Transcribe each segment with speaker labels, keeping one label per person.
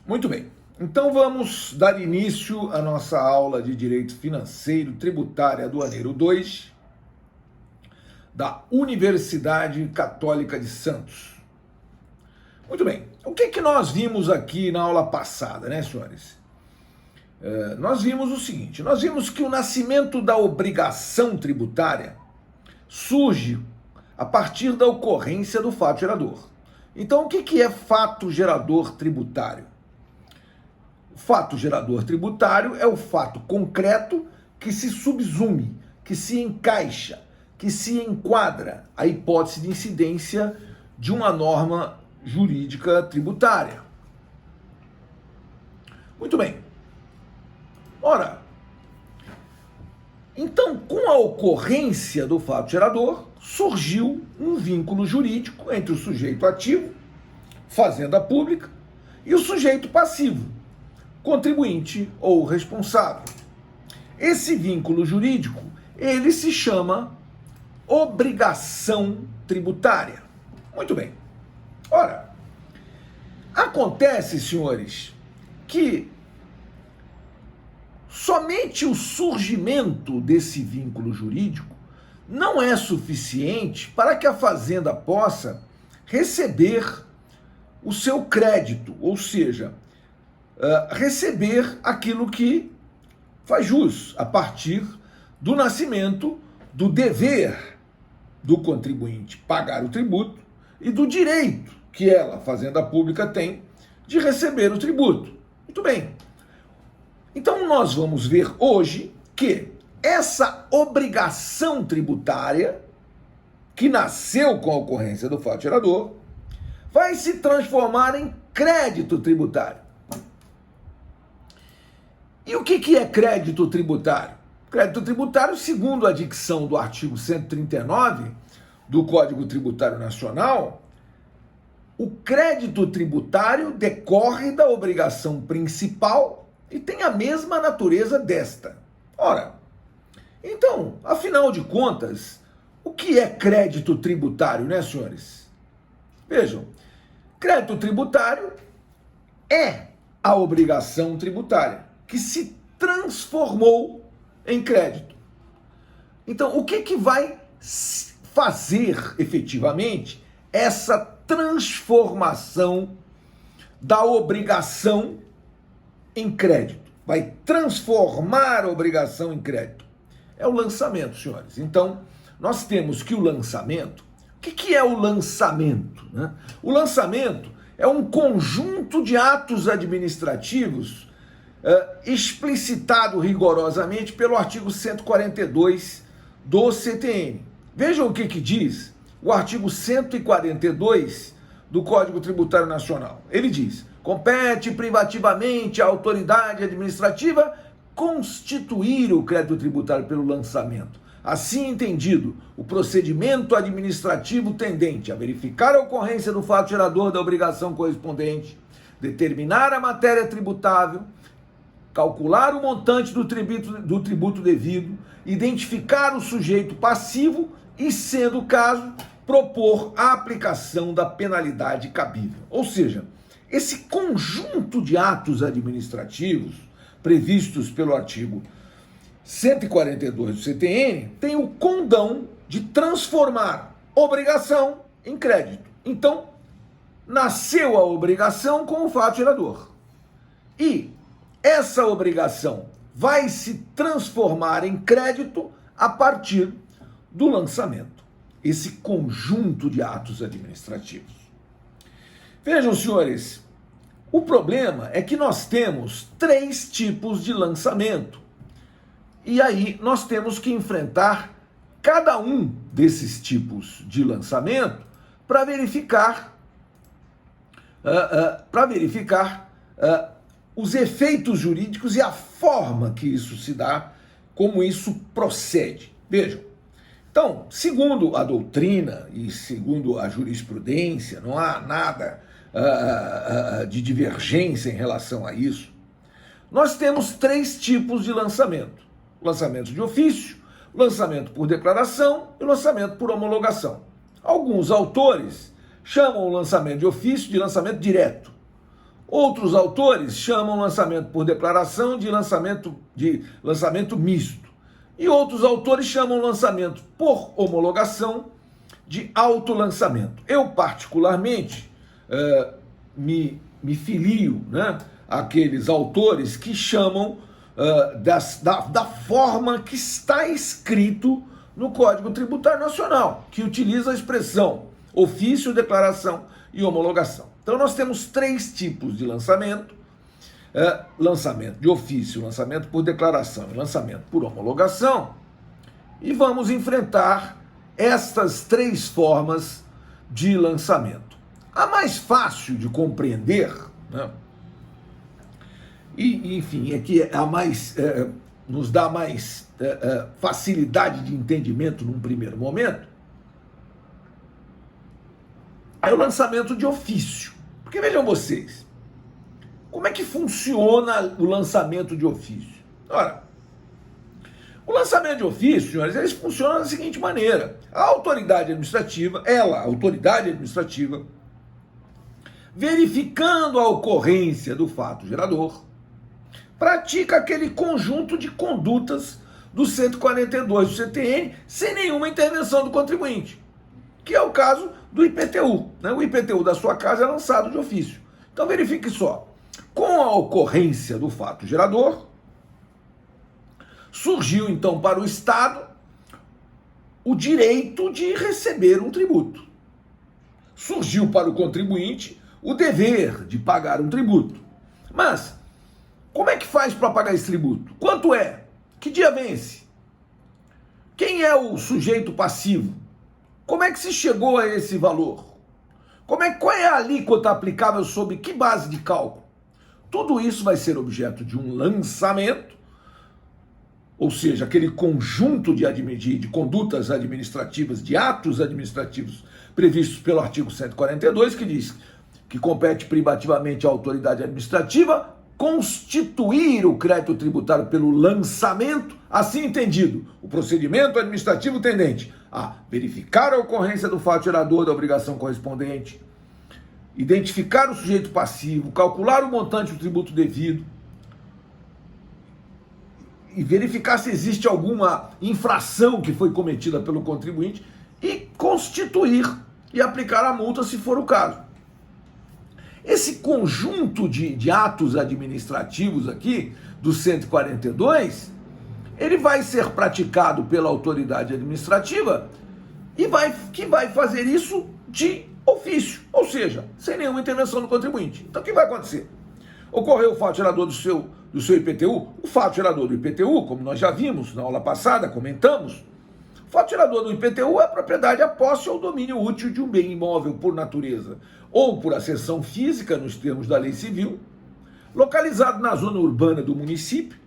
Speaker 1: Muito bem. Então vamos dar início à nossa aula de Direito Financeiro, Tributário Aduaneiro 2 da Universidade Católica de Santos. Muito bem. O que nós vimos aqui na aula passada, né, senhores? Nós vimos o seguinte, nós vimos que o nascimento da obrigação tributária surge a partir da ocorrência do fato gerador. Então, o que é fato gerador tributário? O fato gerador tributário é o fato concreto que se subsume, que se encaixa, que se enquadra a hipótese de incidência de uma norma jurídica tributária. Muito bem. Ora, então, com a ocorrência do fato gerador, surgiu um vínculo jurídico entre o sujeito ativo, fazenda pública, e o sujeito passivo, contribuinte ou responsável. Esse vínculo jurídico, ele se chama obrigação tributária. Muito bem. Ora, acontece, senhores, que somente o surgimento desse vínculo jurídico não é suficiente para que a fazenda possa receber o seu crédito, ou seja, receber aquilo que faz jus a partir do nascimento do dever do contribuinte pagar o tributo e do direito que ela, a fazenda pública, tem de receber o tributo. Muito bem. Então nós vamos ver hoje que essa obrigação tributária, que nasceu com a ocorrência do fato gerador, vai se transformar em crédito tributário. E o que é crédito tributário? Crédito tributário, segundo a dicção do artigo 139 do Código Tributário Nacional, o crédito tributário decorre da obrigação principal e tem a mesma natureza desta. Ora, então, afinal de contas, o que é crédito tributário, né, senhores? Vejam, crédito tributário é a obrigação tributária que se transformou em crédito. Então, o que vai fazer efetivamente essa transformação da obrigação em crédito? Vai transformar a obrigação em crédito. É o lançamento, senhores. Então, nós temos que o lançamento... O que é o lançamento, né? O lançamento é um conjunto de atos administrativos explicitado rigorosamente pelo artigo 142 do CTN. Vejam o que diz o artigo 142 do Código Tributário Nacional. Ele diz: compete privativamente à autoridade administrativa constituir o crédito tributário pelo lançamento. Assim entendido, o procedimento administrativo tendente a verificar a ocorrência do fato gerador da obrigação correspondente, determinar a matéria tributável, calcular o montante do tributo devido, identificar o sujeito passivo e, sendo o caso, propor a aplicação da penalidade cabível. Ou seja, esse conjunto de atos administrativos previstos pelo artigo 142 do CTN tem o condão de transformar obrigação em crédito. Então, nasceu a obrigação com o fato gerador. E essa obrigação vai se transformar em crédito a partir do lançamento. Esse conjunto de atos administrativos. Vejam, senhores, o problema é que nós temos 3 tipos de lançamento. E aí nós temos que enfrentar cada um desses tipos de lançamento para verificar, os efeitos jurídicos e a forma que isso se dá, como isso procede. Vejam, então, segundo a doutrina e segundo a jurisprudência, não há nada de divergência em relação a isso. Nós temos 3 tipos de lançamento: lançamento de ofício, lançamento por declaração e lançamento por homologação. Alguns autores chamam o lançamento de ofício de lançamento direto. Outros autores chamam lançamento por declaração de lançamento misto. E outros autores chamam lançamento por homologação de autolançamento. Eu, particularmente, me filio, né, àqueles autores que chamam da forma que está escrito no Código Tributário Nacional, que utiliza a expressão ofício, declaração e homologação. Então nós temos três tipos de lançamento: lançamento de ofício, lançamento por declaração e lançamento por homologação. E vamos enfrentar estas três formas de lançamento. A mais fácil de compreender, né, e enfim, é que a mais nos dá mais facilidade de entendimento num primeiro momento, é o lançamento de ofício. Porque vejam vocês, como é que funciona o lançamento de ofício? Ora, o lançamento de ofício, senhores, ele funciona da seguinte maneira: a autoridade administrativa, verificando a ocorrência do fato gerador, pratica aquele conjunto de condutas do 142 do CTN sem nenhuma intervenção do contribuinte, que é o caso do IPTU. Né? O IPTU da sua casa é lançado de ofício. Então verifique só: com a ocorrência do fato gerador, surgiu então para o Estado o direito de receber um tributo. Surgiu para o contribuinte o dever de pagar um tributo. Mas como é que faz para pagar esse tributo? Quanto é? Que dia vence? Quem é o sujeito passivo? Como é que se chegou a esse valor? Qual é a alíquota aplicável sob que base de cálculo? Tudo isso vai ser objeto de um lançamento, ou seja, aquele conjunto de condutas administrativas, de atos administrativos previstos pelo artigo 142, que diz que compete privativamente à autoridade administrativa constituir o crédito tributário pelo lançamento, assim entendido, o procedimento administrativo tendente a verificar a ocorrência do fato gerador da obrigação correspondente, identificar o sujeito passivo, calcular o montante do tributo devido e verificar se existe alguma infração que foi cometida pelo contribuinte e constituir e aplicar a multa se for o caso. Esse conjunto de atos administrativos aqui, do 142, ele vai ser praticado pela autoridade administrativa que vai fazer isso de ofício, ou seja, sem nenhuma intervenção do contribuinte. Então o que vai acontecer? Ocorreu o fato gerador do seu IPTU, o fato gerador do IPTU, como nós já vimos na aula passada, comentamos, o fato gerador do IPTU é a propriedade, a posse ou domínio útil de um bem imóvel por natureza ou por acessão física, nos termos da lei civil, localizado na zona urbana do município,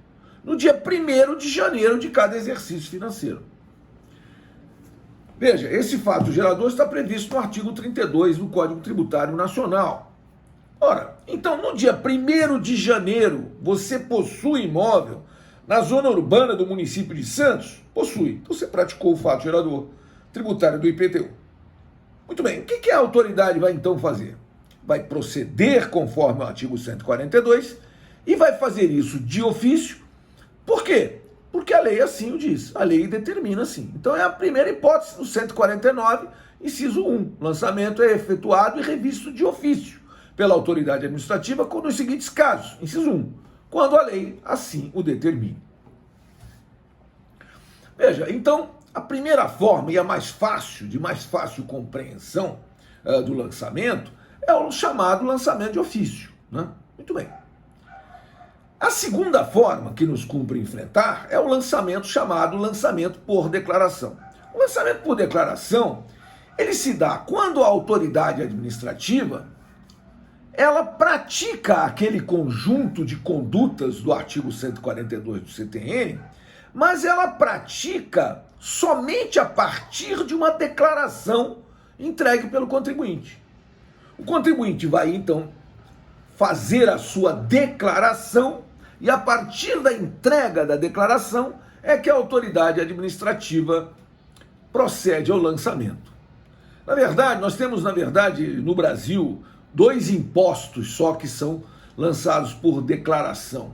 Speaker 1: no dia 1º de janeiro de cada exercício financeiro. Veja, esse fato gerador está previsto no artigo 32 do Código Tributário Nacional. Ora, então no dia 1º de janeiro, você possui imóvel na zona urbana do município de Santos? Possui. Então você praticou o fato gerador tributário do IPTU. Muito bem, o que a autoridade vai então fazer? Vai proceder conforme o artigo 142 e vai fazer isso de ofício. Por quê? Porque a lei assim o diz, a lei determina assim. Então é a primeira hipótese do 149, inciso 1. Lançamento é efetuado e revisto de ofício pela autoridade administrativa nos seguintes casos. Inciso 1. Quando a lei assim o determine. Veja, então, a primeira forma e a mais fácil compreensão do lançamento é o chamado lançamento de ofício, né? Muito bem. A segunda forma que nos cumpre enfrentar é o lançamento chamado lançamento por declaração. O lançamento por declaração, ele se dá quando a autoridade administrativa ela pratica aquele conjunto de condutas do artigo 142 do CTN, mas ela pratica somente a partir de uma declaração entregue pelo contribuinte. O contribuinte vai, então, fazer a sua declaração e, a partir da entrega da declaração, é que a autoridade administrativa procede ao lançamento. Na verdade, nós temos, no Brasil, dois impostos só que são lançados por declaração.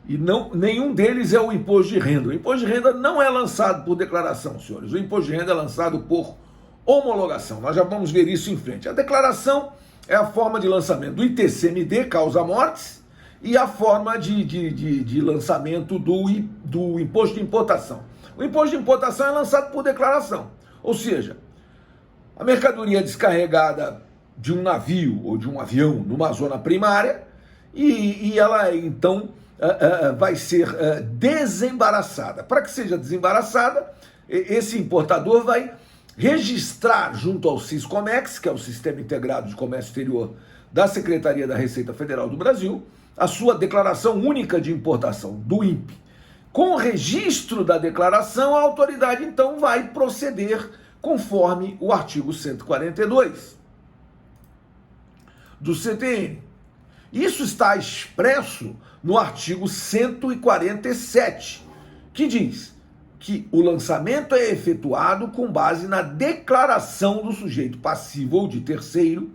Speaker 1: E nenhum deles é o imposto de renda. O imposto de renda não é lançado por declaração, senhores. O imposto de renda é lançado por homologação. Nós já vamos ver isso em frente. A declaração é a forma de lançamento do ITCMD, causa-mortes, e a forma de lançamento do imposto de importação. O imposto de importação é lançado por declaração. Ou seja, a mercadoria descarregada de um navio ou de um avião numa zona primária e ela então vai ser desembaraçada. Para que seja desembaraçada, esse importador vai registrar junto ao Siscomex, que é o Sistema Integrado de Comércio Exterior da Secretaria da Receita Federal do Brasil, a sua declaração única de importação, do INPE. Com o registro da declaração, a autoridade então vai proceder conforme o artigo 142 do CTN. Isso está expresso no artigo 147, que diz que o lançamento é efetuado com base na declaração do sujeito passivo ou de terceiro,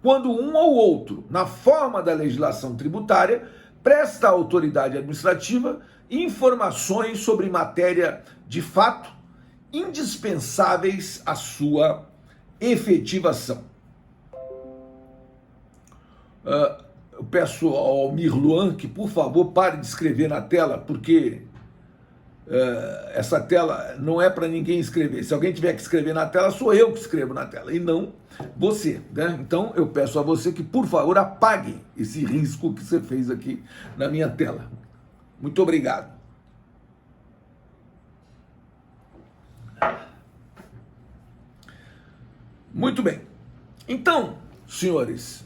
Speaker 1: quando um ou outro, na forma da legislação tributária, presta à autoridade administrativa informações sobre matéria de fato indispensáveis à sua efetivação. Eu peço ao Almir Luan que, por favor, pare de escrever na tela, porque essa tela não é para ninguém escrever. Se alguém tiver que escrever na tela, sou eu que escrevo na tela, e não você, né? Então, eu peço a você que, por favor, apague esse risco que você fez aqui na minha tela. Muito obrigado. Muito bem. Então, senhores,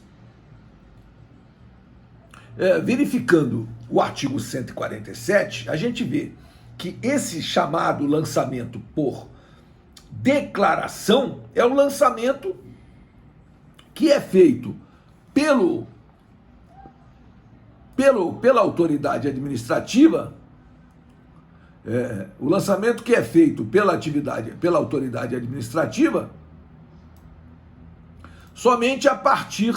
Speaker 1: verificando o artigo 147, a gente vê que esse chamado lançamento por declaração é o lançamento que é feito pela autoridade administrativa, o lançamento que é feito pela autoridade administrativa somente a partir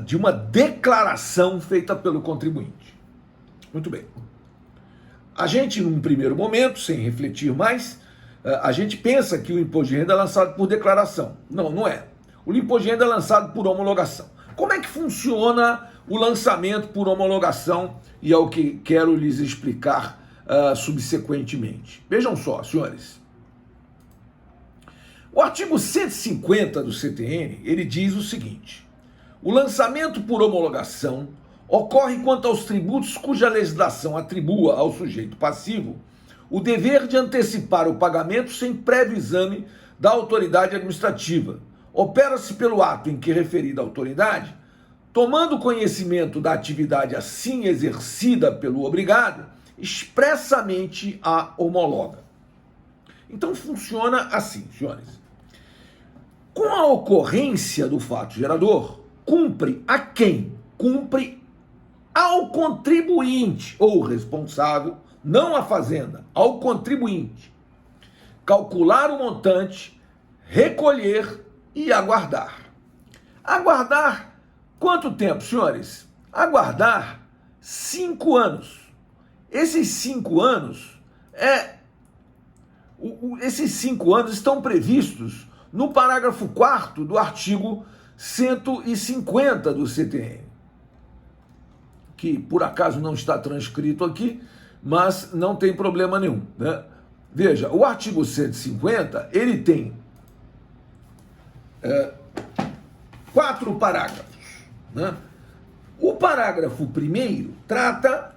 Speaker 1: de uma declaração feita pelo contribuinte. Muito bem. A gente, num primeiro momento, sem refletir mais, a gente pensa que o imposto de renda é lançado por declaração. Não, não é. O imposto de renda é lançado por homologação. Como é que funciona o lançamento por homologação? E é o que quero lhes explicar subsequentemente. Vejam só, senhores. O artigo 150 do CTN, ele diz o seguinte: o lançamento por homologação ocorre quanto aos tributos cuja legislação atribua ao sujeito passivo o dever de antecipar o pagamento sem prévio exame da autoridade administrativa. Opera-se pelo ato em que referida autoridade, tomando conhecimento da atividade assim exercida pelo obrigado, expressamente a homologa. Então funciona assim, senhores. Com a ocorrência do fato gerador, cumpre a quem? Cumpre ao contribuinte ou responsável, não à fazenda, ao contribuinte, calcular o montante, recolher e aguardar. Aguardar quanto tempo, senhores? Aguardar 5 anos. Esses 5 anos esses 5 anos estão previstos no parágrafo 4º do artigo 150 do CTN, que por acaso não está transcrito aqui, mas não tem problema nenhum, né? Veja, o artigo 150, ele tem 4 parágrafos, né? O parágrafo 1º trata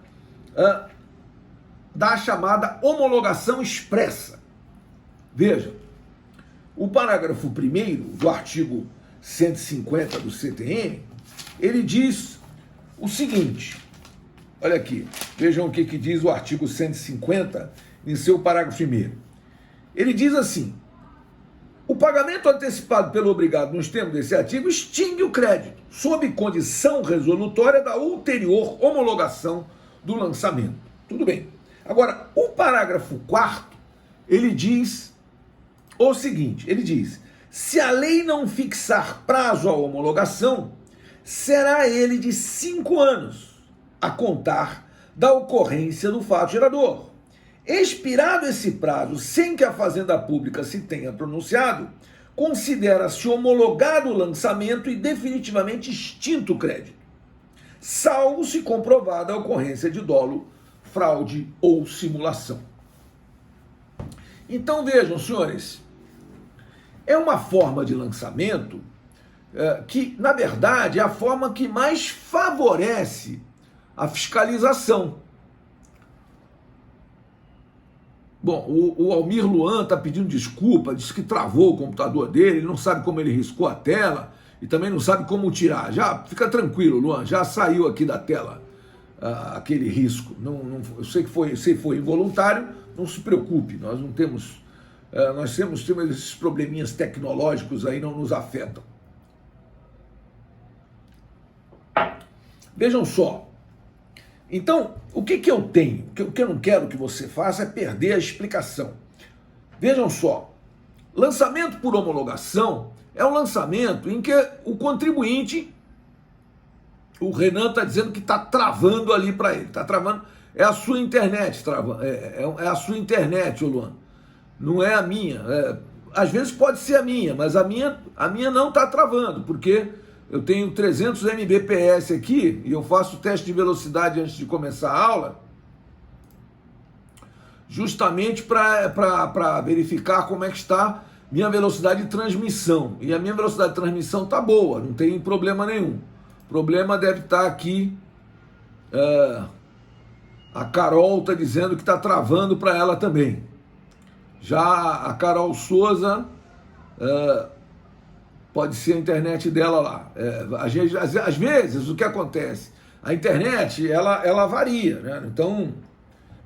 Speaker 1: da chamada homologação expressa. Veja, o parágrafo 1º do artigo 150 do CTN, ele diz o seguinte, olha aqui, vejam o que diz o artigo 150 em seu parágrafo 1º. Ele diz assim: o pagamento antecipado pelo obrigado nos termos desse artigo extingue o crédito, sob condição resolutória da ulterior homologação do lançamento. Tudo bem. Agora, o parágrafo 4º, ele diz o seguinte, ele diz: se a lei não fixar prazo à homologação, será ele de 5 anos, a contar da ocorrência do fato gerador. Expirado esse prazo sem que a Fazenda Pública se tenha pronunciado, considera-se homologado o lançamento e definitivamente extinto o crédito, salvo se comprovada a ocorrência de dolo, fraude ou simulação. Então vejam, senhores, é uma forma de lançamento que, na verdade, é a forma que mais favorece a fiscalização. Bom, o Almir Luan está pedindo desculpa, disse que travou o computador dele, ele não sabe como ele riscou a tela e também não sabe como tirar. Já fica tranquilo, Luan, já saiu aqui da tela aquele risco. Eu sei que foi involuntário, não se preocupe, nós não temos, nós temos esses probleminhas tecnológicos aí, não nos afetam. Vejam só. Então, o que eu tenho? O que eu não quero que você faça é perder a explicação. Vejam só, lançamento por homologação é um lançamento em que o contribuinte, o Renan está dizendo que está travando ali para ele, está travando, é a sua internet, é a sua internet, ô Luan, não é a minha. Às vezes pode ser a minha, mas a minha não está travando, porque eu tenho 300 Mbps aqui e eu faço teste de velocidade antes de começar a aula, justamente para verificar como é que está minha velocidade de transmissão. E a minha velocidade de transmissão está boa, não tem problema nenhum. O problema deve estar aqui, a Carol está dizendo que está travando para ela também. Já a Carol Souza... pode ser a internet dela lá. Às vezes, o que acontece? A internet, ela varia, né? Então,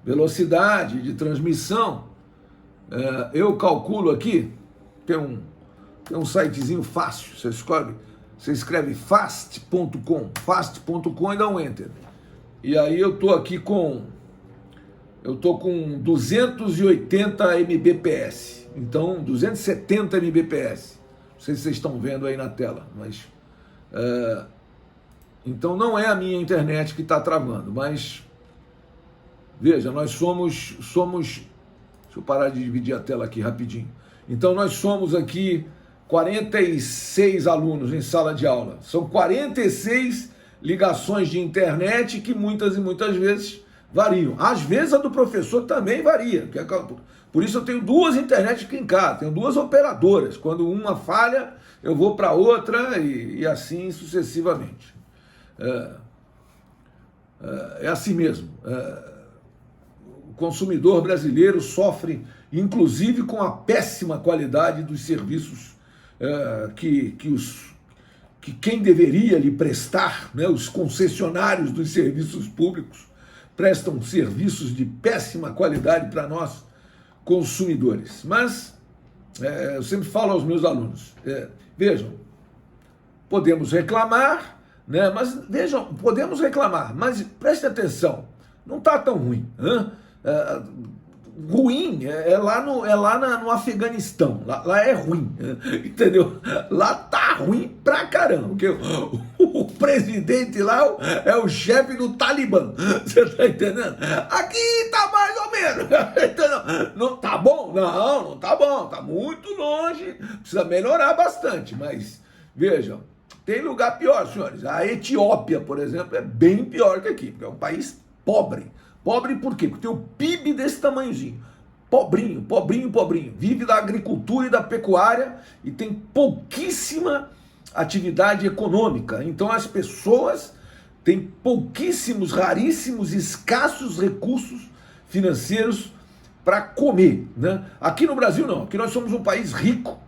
Speaker 1: velocidade de transmissão, eu calculo aqui, tem um sitezinho fácil, você escreve fast.com e dá um enter. E aí eu tô aqui com 280 Mbps, então 270 Mbps. Não sei se vocês estão vendo aí na tela, mas então não é a minha internet que está travando, mas veja, nós somos, deixa eu parar de dividir a tela aqui rapidinho. Então nós somos aqui 46 alunos em sala de aula, são 46 ligações de internet que muitas e muitas vezes variam. Às vezes a do professor também varia, por isso eu tenho 2 internets aqui em casa, tenho 2 operadoras. Quando uma falha, eu vou para outra e assim sucessivamente. É assim mesmo. O consumidor brasileiro sofre, inclusive, com a péssima qualidade dos serviços que quem deveria lhe prestar, né, os concessionários dos serviços públicos, prestam serviços de péssima qualidade para nós, consumidores. Mas eu sempre falo aos meus alunos, vejam, podemos reclamar, né? Mas vejam, podemos reclamar, mas prestem atenção, não está tão ruim. Ruim é lá no Afeganistão, lá é ruim, entendeu? Lá tá ruim pra caramba, porque o presidente lá é o chefe do Talibã, você tá entendendo? Aqui tá mais ou menos, entendeu? Não tá bom? Não tá bom, tá muito longe, precisa melhorar bastante, mas vejam, tem lugar pior, senhores. A Etiópia, por exemplo, é bem pior que aqui, porque é um país pobre. Pobre por quê? Porque tem o PIB desse tamanhozinho. Pobrinho. Vive da agricultura e da pecuária e tem pouquíssima atividade econômica. Então as pessoas têm pouquíssimos, raríssimos, escassos recursos financeiros para comer, né? Aqui no Brasil não. Aqui nós somos um país rico.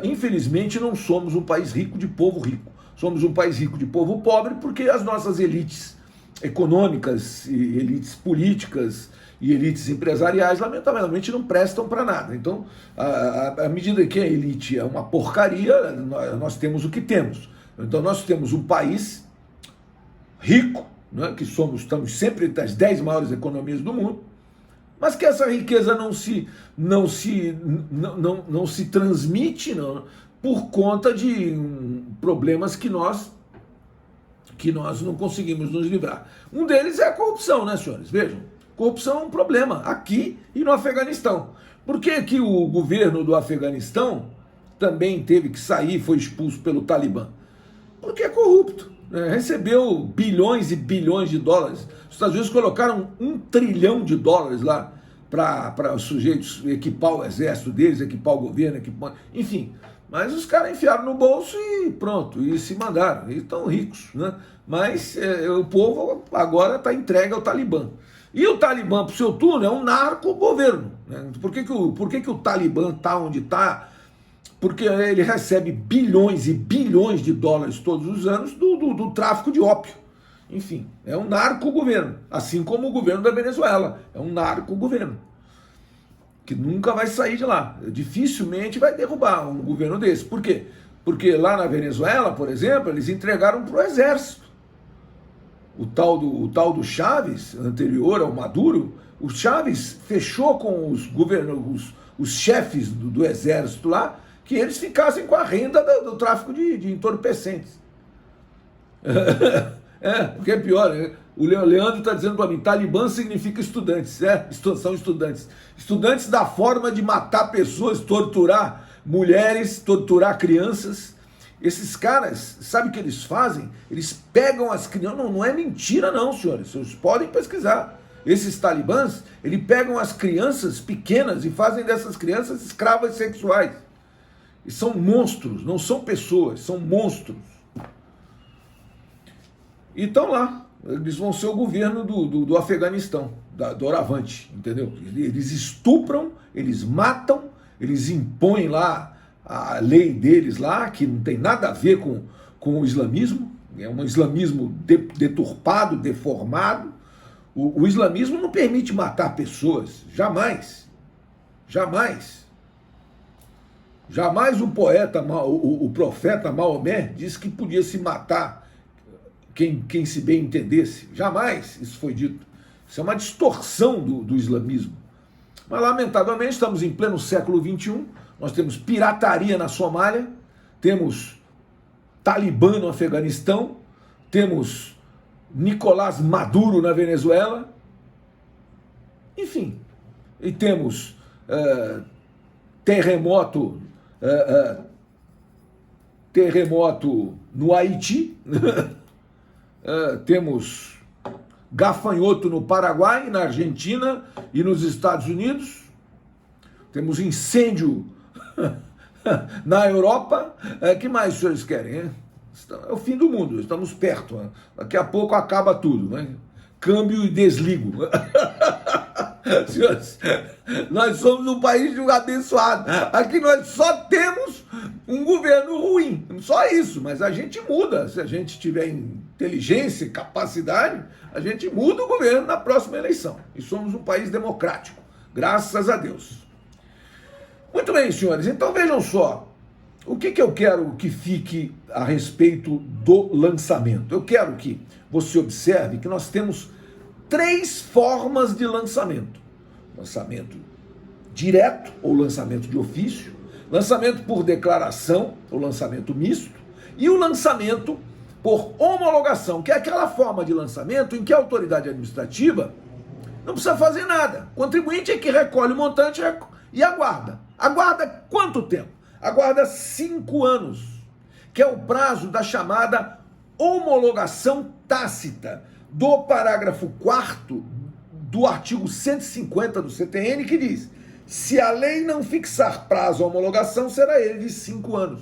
Speaker 1: Infelizmente não somos um país rico de povo rico. Somos um país rico de povo pobre porque as nossas elites econômicas, e elites políticas e elites empresariais, lamentavelmente, não prestam para nada. Então, à medida que a elite é uma porcaria, nós temos o que temos. Então, nós temos um país rico, né, que estamos sempre entre as 10 maiores economias do mundo, mas que essa riqueza não se transmite não, por conta de problemas que nós não conseguimos nos livrar. Um deles é a corrupção, né, senhores? Vejam, corrupção é um problema aqui e no Afeganistão. Por que que o governo do Afeganistão também teve que sair, foi expulso pelo Talibã? Porque é corrupto, né? Recebeu bilhões e bilhões de dólares. Os Estados Unidos colocaram $1 trilhão lá para os sujeitos equipar o exército deles, equipar o governo, enfim. Mas os caras enfiaram no bolso e pronto, e se mandaram, e estão ricos, né? Mas o povo agora está entregue ao Talibã. E o Talibã, por seu turno, é um narco-governo, né? Por que o Talibã está onde está? Porque ele recebe bilhões e bilhões de dólares todos os anos do tráfico de ópio. Enfim, é um narco-governo, assim como o governo da Venezuela, é um narco-governo, que nunca vai sair de lá, dificilmente vai derrubar um governo desse. Por quê? Porque lá na Venezuela, por exemplo, eles entregaram para o exército. O tal do Chávez, anterior ao Maduro, o Chávez fechou com os chefes do exército lá, que eles ficassem com a renda do tráfico de entorpecentes. O que é pior, né? O Leandro está dizendo para mim, Talibã significa estudantes, são estudantes. Estudantes da forma de matar pessoas, torturar mulheres, torturar crianças. Esses caras, sabe o que eles fazem? Eles pegam as crianças, não é mentira não, senhores, vocês podem pesquisar. Esses talibãs, eles pegam as crianças pequenas e fazem dessas crianças escravas sexuais. E são monstros, não são pessoas, são monstros. E estão lá, eles vão ser o governo do Afeganistão, doravante, entendeu? Eles estupram, eles matam, eles impõem lá a lei deles lá, que não tem nada a ver com o islamismo, é um islamismo deturpado, deformado. O islamismo não permite matar pessoas, jamais, jamais. Jamais o profeta Maomé disse que podia se matar quem se bem entendesse. Jamais isso foi dito. Isso é uma distorção do islamismo. Mas, lamentavelmente, estamos em pleno século XXI, nós temos pirataria na Somália, temos Talibã no Afeganistão, temos Nicolás Maduro na Venezuela, enfim, e temos terremoto no Haiti, temos gafanhoto no Paraguai, na Argentina e nos Estados Unidos, temos incêndio na Europa. Que mais os senhores querem? Hein? É o fim do mundo, estamos perto, né? Daqui a pouco acaba tudo, né? Câmbio e desligo. Senhores, nós somos um país de um abençoado. Aqui nós só temos um governo ruim, só isso, mas a gente muda. Se a gente tiver inteligência e capacidade, a gente muda o governo na próxima eleição. E somos um país democrático, graças a Deus. Muito bem, senhores, então vejam só. O que eu quero que fique a respeito do lançamento? Eu quero que você observe que nós temos 3 formas de lançamento. Lançamento direto, ou lançamento de ofício, lançamento por declaração, ou lançamento misto, e o lançamento por homologação, que é aquela forma de lançamento em que a autoridade administrativa não precisa fazer nada. O contribuinte é que recolhe o montante e aguarda. Aguarda quanto tempo? Aguarda 5 anos, que é o prazo da chamada homologação tácita, do parágrafo 4º do artigo 150 do CTN, que diz: se a lei não fixar prazo à homologação, será ele de 5 anos,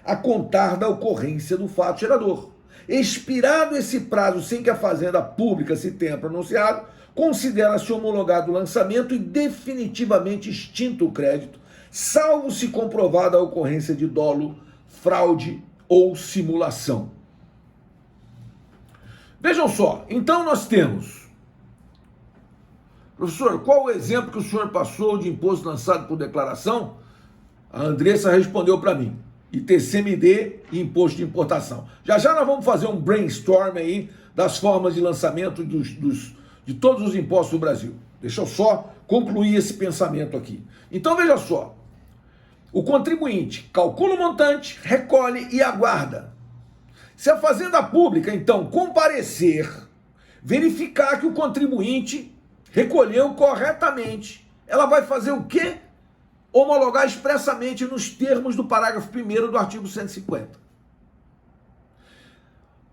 Speaker 1: a contar da ocorrência do fato gerador. Expirado esse prazo sem que a Fazenda Pública se tenha pronunciado, considera-se homologado o lançamento e definitivamente extinto o crédito, salvo se comprovada a ocorrência de dolo, fraude ou simulação. Vejam só, então nós temos, professor, qual o exemplo que o senhor passou de imposto lançado por declaração? A Andressa respondeu para mim, ITCMD e imposto de importação. Já nós vamos fazer um brainstorm aí das formas de lançamento de todos os impostos do Brasil. Deixa eu só concluir esse pensamento aqui. Então veja só, o contribuinte calcula o montante, recolhe e aguarda. Se a Fazenda Pública, então, comparecer, verificar que o contribuinte recolheu corretamente, ela vai fazer o quê? Homologar expressamente nos termos do parágrafo 1º do artigo 150.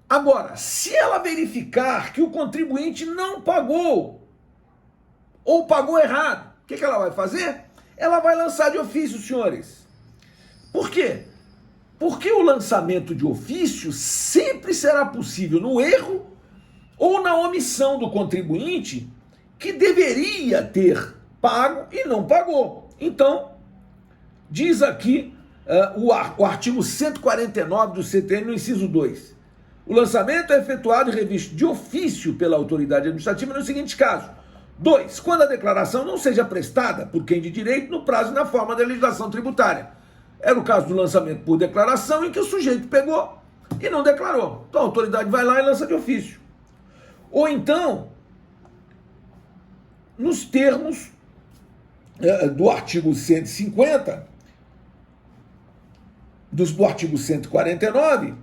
Speaker 1: Agora, se ela verificar que o contribuinte não pagou, ou pagou errado, o que ela vai fazer? Ela vai lançar de ofício, senhores. Por quê? Porque o lançamento de ofício sempre será possível no erro ou na omissão do contribuinte que deveria ter pago e não pagou. Então, diz aqui o artigo 149 do CTN, no inciso 2. O lançamento é efetuado e revisto de ofício pela autoridade administrativa nos seguintes casos. 2. Quando a declaração não seja prestada por quem de direito no prazo e na forma da legislação tributária. Era o caso do lançamento por declaração em que o sujeito pegou e não declarou. Então a autoridade vai lá e lança de ofício. Ou então, nos termos do artigo 150, do artigo 149,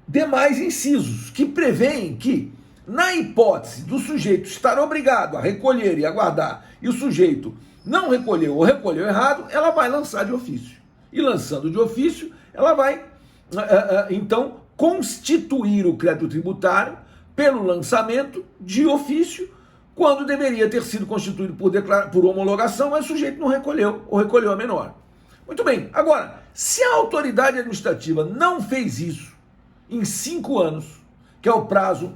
Speaker 1: demais incisos, que prevêem que, na hipótese do sujeito estar obrigado a recolher e aguardar, e o sujeito não recolheu ou recolheu errado, ela vai lançar de ofício. E lançando de ofício, ela vai, então, constituir o crédito tributário pelo lançamento de ofício, quando deveria ter sido constituído por homologação, mas o sujeito não recolheu, ou recolheu a menor. Muito bem, agora, se a autoridade administrativa não fez isso em 5 anos, que é o prazo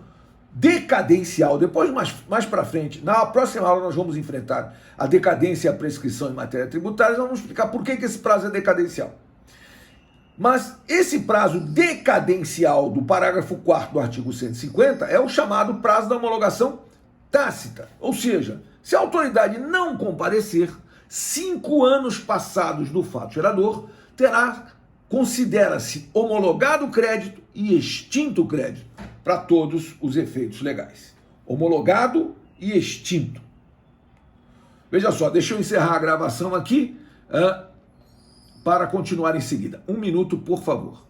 Speaker 1: decadencial, depois mais para frente, na próxima aula nós vamos enfrentar a decadência e a prescrição em matéria tributária, nós vamos explicar por que esse prazo é decadencial. Mas esse prazo decadencial do parágrafo 4º do artigo 150 é o chamado prazo da homologação tácita, ou seja, se a autoridade não comparecer, 5 anos passados do fato gerador, considera-se homologado o crédito e extinto o crédito, para todos os efeitos legais. Homologado e extinto. Veja só, deixa eu encerrar a gravação aqui para continuar em seguida. 1 minuto, por favor.